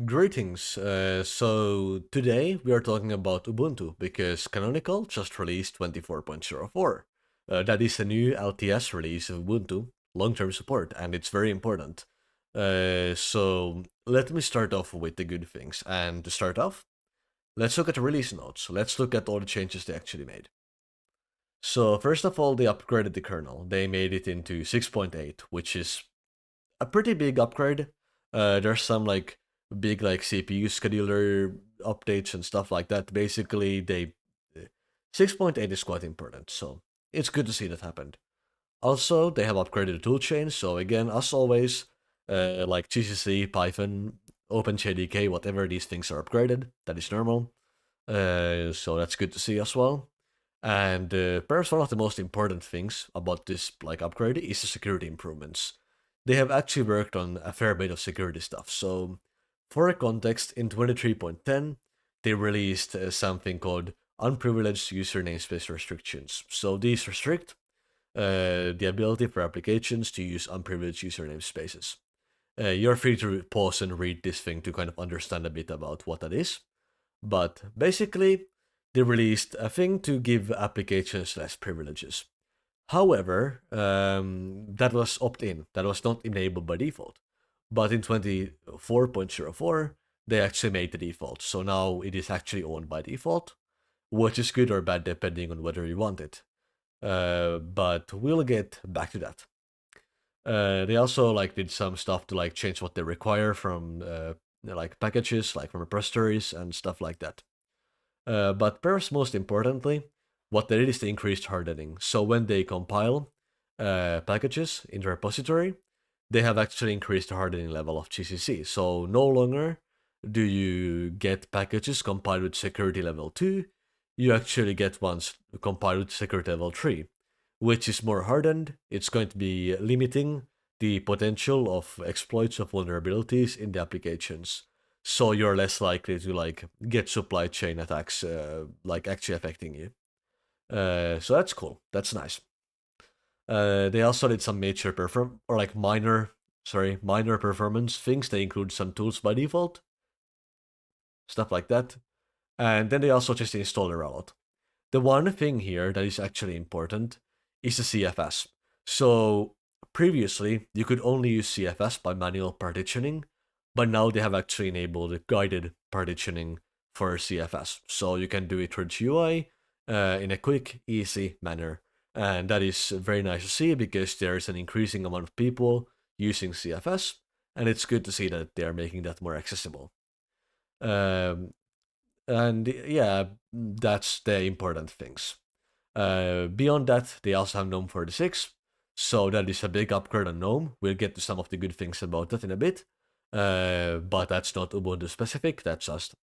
Greetings. So today we are talking about Ubuntu because Canonical just released 24.04. That is a new LTS release of Ubuntu, long-term support, and it's very important. So let me start off with the good things. And to start off, let's look at the release notes. Let's look at all the changes they actually made. So first of all, they upgraded the kernel. They made it into 6.8, which is a pretty big upgrade. There's some big CPU scheduler updates and stuff like that. Basically, they 6.8 is quite important, so it's good to see that happened. Also, they have upgraded the toolchain, so again, as always, like GCC, Python, OpenJDK, whatever these things are upgraded, that is normal. So that's good to see as well. And perhaps one of the most important things about this upgrade is the security improvements. They have actually worked on a fair bit of security stuff. So, for context, in 23.10, they released something called unprivileged user namespace restrictions. So these restrict the ability for applications to use unprivileged user namespaces. You're free to pause and read this thing to kind of understand a bit about what that is. But basically, they released a thing to give applications less privileges. However, that was opt-in. That was not enabled by default. But in 24.04, they actually made the default. So now it is actually owned by default, which is good or bad depending on whether you want it. But we'll get back to that. They also did some stuff to change what they require from packages, like from repositories and stuff like that. But perhaps most importantly, what they did is they increased hardening. So when they compile packages in the repository, they have actually increased the hardening level of GCC. So no longer do you get packages compiled with security level 2, you actually get ones compiled with security level 3, which is more hardened. It's going to be limiting the potential of exploits of vulnerabilities in the applications, so you're less likely to get supply chain attacks actually affecting you. So that's cool. That's nice. They also did some minor performance things. They include some tools by default, stuff like that. And then they also just installed a lot. The one thing here that is actually important is the CFS. So previously, you could only use CFS by manual partitioning, but now they have actually enabled guided partitioning for CFS. So you can do it through GUI in a quick, easy manner. And that is very nice to see because there's an increasing amount of people using CFS, and it's good to see that they're making that more accessible. Um, and yeah, that's the important things. Beyond that, they also have Gnome 46, so that is a big upgrade on Gnome. We'll get to some of the good things about that in a bit, but that's not Ubuntu specific, that's just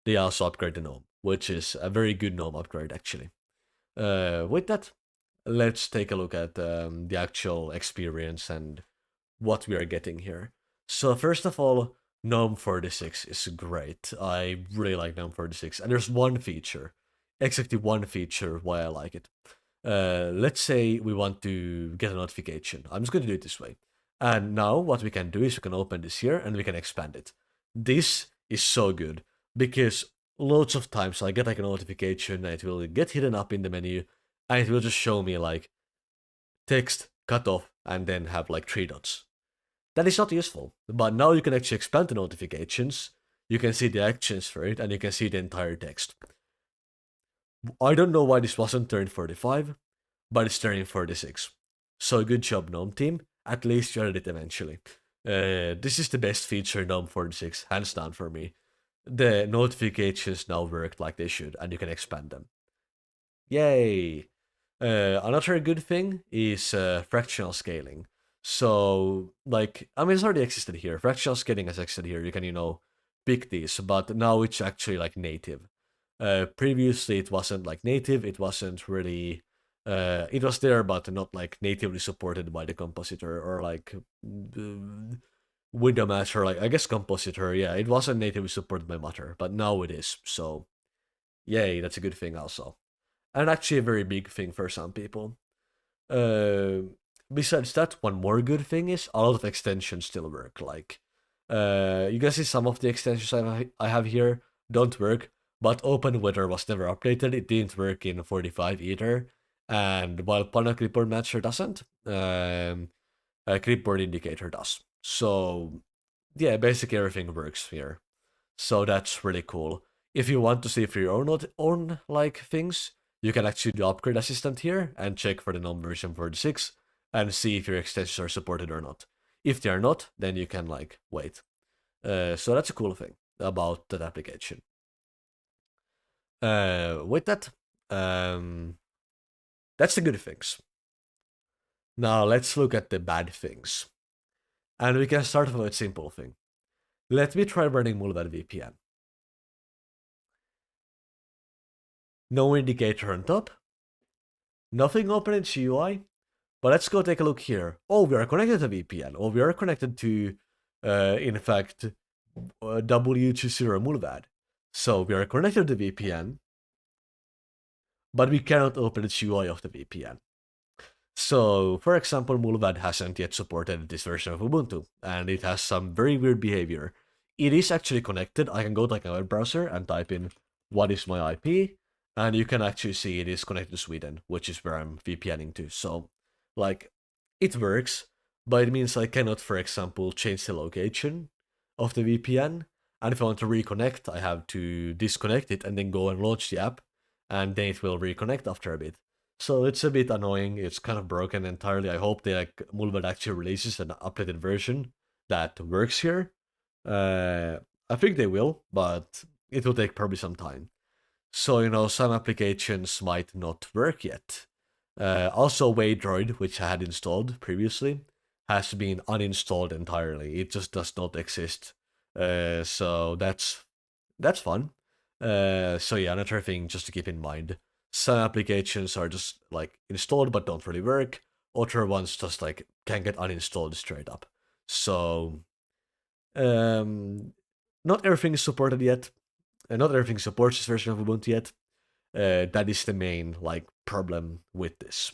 they also upgrade the Gnome, which is a very good Gnome upgrade actually. With that, let's take a look at the actual experience and what we are getting here. So first of all, GNOME 46 is great. I really like GNOME 46, and there's one feature, exactly one feature why I like it. Let's say we want to get a notification. I'm just going to do it this way. And now what we can do is we can open this here and we can expand it. This is so good because loads of times I get a notification and it will get hidden up in the menu and it will just show me text cut off and then have 3 dots. That is not useful. But now you can actually expand the notifications, you can see the actions for it, and you can see the entire text. I don't know why this wasn't turned 45, but it's turning 46. So good job, Gnome team. At least you added it eventually. This is the best feature in Gnome 46, hands down for me. The notifications now work like they should, and you can expand them. Yay! Another good thing is fractional scaling. So, it's already existed here. Fractional scaling has existed here. You can, pick these, but now it's actually native. Previously, it wasn't native. It wasn't really. It was there, but not natively supported by the compositor or window manager. I guess compositor. Yeah, it wasn't natively supported by Mutter, but now it is. So, yay, that's a good thing also, and actually a very big thing for some people. Uh, Besides that, one more good thing is a lot of extensions still work. You can see some of the extensions I have here don't work, but Open Weather was never updated. It didn't work in 45 either. And while Pana Clipboard Matcher doesn't, Clipboard Indicator does. So yeah, basically everything works here. So that's really cool. If you want to see for your own like things, you can actually do Upgrade Assistant here and check for the Gnome version 46 and see if your extensions are supported or not. If they are not, then you can like wait. So that's a cool thing about that application. With that, that's the good things. Now let's look at the bad things. And we can start with a simple thing. Let me try running Mullvad VPN. No indicator on top. Nothing open in GUI. But let's go take a look here. Oh, we are connected to VPN. Oh, we are connected to, in fact, W20 Mullvad. So we are connected to VPN, but we cannot open the GUI of the VPN. So, for example, Mullvad hasn't yet supported this version of Ubuntu, and it has some very weird behavior. It is actually connected. I can go to like a web browser and type in what is my IP, and you can actually see it is connected to Sweden, which is where I'm VPNing to. So, like, it works, but it means I cannot, for example, change the location of the VPN. And if I want to reconnect, I have to disconnect it and then go and launch the app, and then it will reconnect after a bit. So it's a bit annoying. It's kind of broken entirely. I hope they like Mullvad actually releases an updated version that works here. I think they will, but it will take probably some time. So some applications might not work yet. Also, Waydroid, which I had installed previously, has been uninstalled entirely. It just does not exist. So that's fun. So yeah, another thing just to keep in mind. Some applications are just like installed but don't really work. Other ones just like can get uninstalled straight up. So not everything is supported yet. Not everything supports this version of Ubuntu yet. That is the main like problem with this.